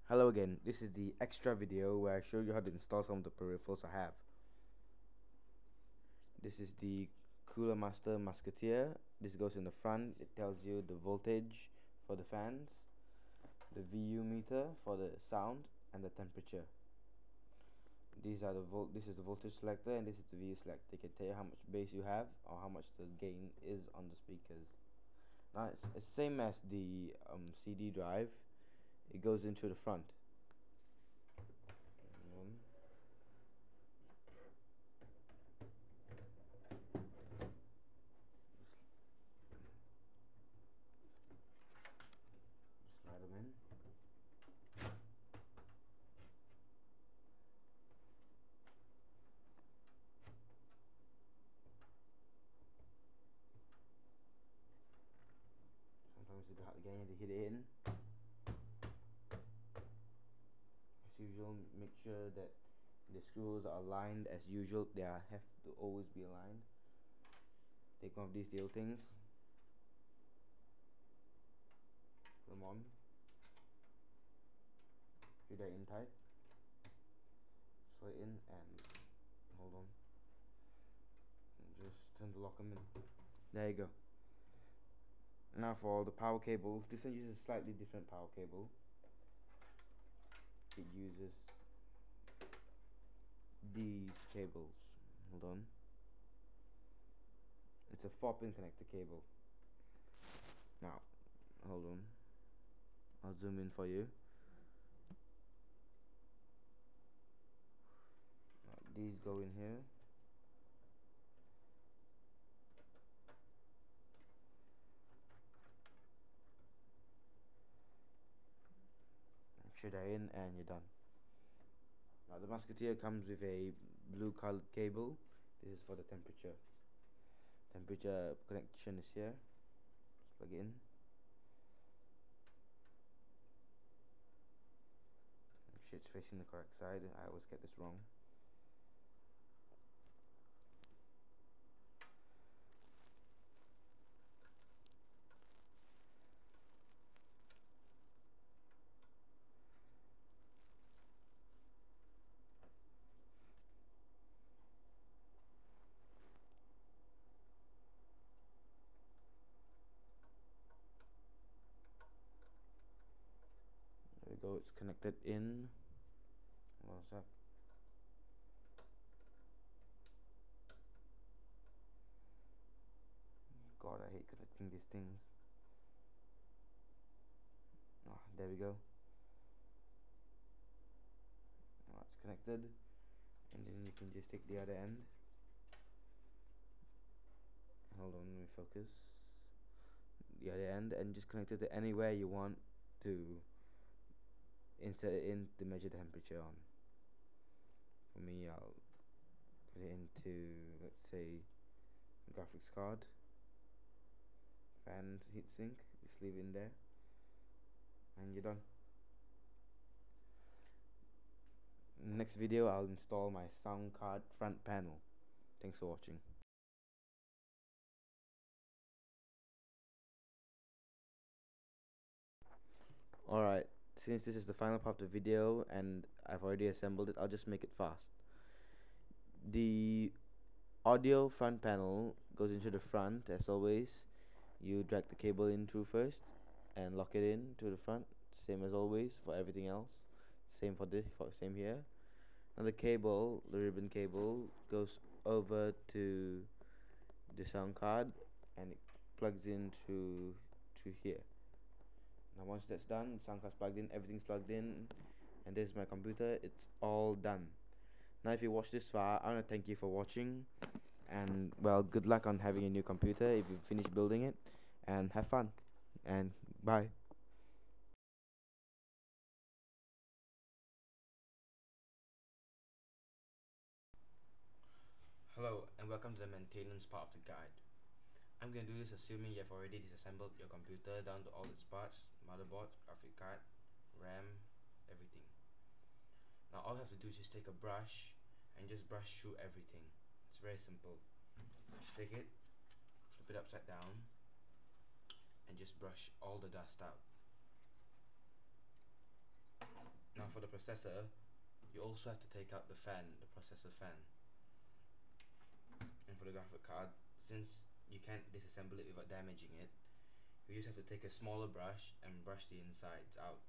Hello again, this is the extra video where I show you how to install some of the peripherals I have. This is the Cooler Master Musketeer. This goes in the front. It tells you the voltage for the fans, the VU meter for the sound, and the temperature. This is the voltage selector, and this is the VU selector. They can tell you how much bass you have or how much the gain is on the speakers. Now it's same as the CD drive. It goes into the front. Just slide them in. Sometimes it's hard again to hit it in. As usual, make sure that the screws are aligned as usual. They have to always be aligned. Take one of these little things, put them on, feel that in tight, slide in and hold on, and just turn to lock them in. There you go. Now for all the power cables, this one uses a slightly different power cable. It uses these cables. Hold on. It's a 4-pin connector cable. Now, hold on. I'll zoom in for you. Now, these go in here. Make sure they're in and you're done. Now the Musketeer comes with a blue colored cable. This is for the temperature. Temperature connection is here. Just plug it in. Make sure it's facing the correct side. I always get this wrong. There we go, it's connected in. Hold on a sec. God, I hate connecting these things. Oh, there we go. Now it's connected, and then you can just take the other end. Hold on, let me focus. The other end, and just connect it to anywhere you want to insert it in to measure the temperature on. For me, I'll put it into, let's say, graphics card, fan heatsink. Just leave it in there, and you're done. Next video, I'll install my sound card front panel. Thanks for watching. Alright, since this is the final part of the video and I've already assembled it, I'll just make it fast. The audio front panel goes into the front as always. You drag the cable in through first and lock it in to the front, same as always for everything else. Same for this, same here. Now the cable, the ribbon cable, goes over to the sound card and it plugs in to here. Now once that's done, the sound card's plugged in, everything's plugged in, and this is my computer. It's all done. Now if you watched this far, I want to thank you for watching, and well, good luck on having a new computer if you finish building it, and have fun, and bye. Hello and welcome to the maintenance part of the guide. I'm going to do this assuming you have already disassembled your computer down to all its parts, motherboard, graphic card, RAM, everything. Now all you have to do is just take a brush and just brush through everything. It's very simple. Just take it, flip it upside down, and just brush all the dust out. Now for the processor, you also have to take out the fan, the processor fan. And for the graphic card, since you can't disassemble it without damaging it, you just have to take a smaller brush and brush the insides out.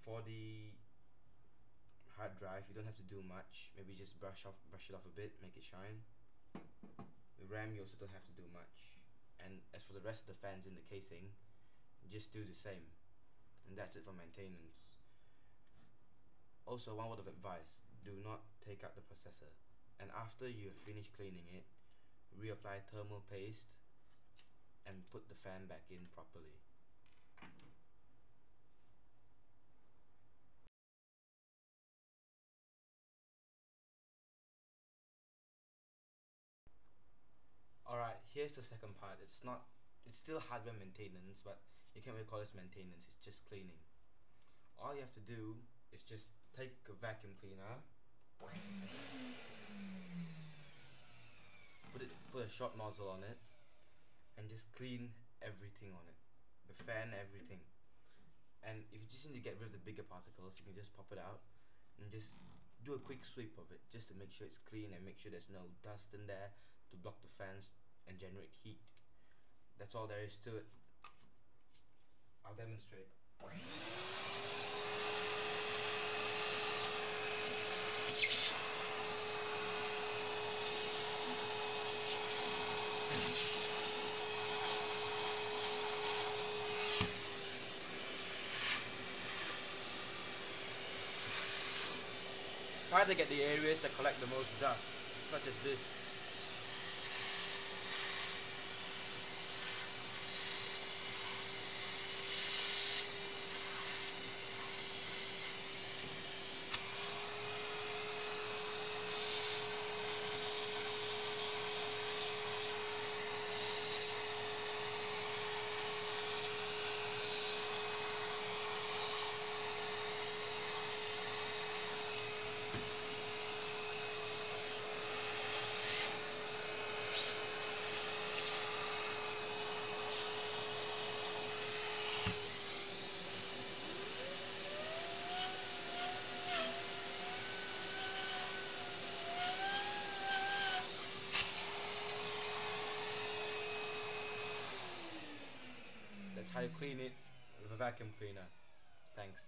For the hard drive, you don't have to do much. Maybe just brush it off a bit, make it shine. The RAM, you also don't have to do much. And as for the rest of the fans in the casing, just do the same. And that's it for maintenance. Also, one word of advice: do not take out the processor. And after you have finished cleaning it, reapply thermal paste and put the fan back in properly. Alright, here's the second part. It's still hardware maintenance, but you can't really call this maintenance, it's just cleaning. All you have to do is just take a vacuum cleaner, put a short nozzle on it, and just clean everything on it. The fan, everything. And if you just need to get rid of the bigger particles, you can just pop it out and just do a quick sweep of it, just to make sure it's clean and make sure there's no dust in there to block the fans and generate heat. That's all there is to it. I'll demonstrate. Try to get the areas that collect the most dust, such as this. That's how you clean it with a vacuum cleaner. Thanks.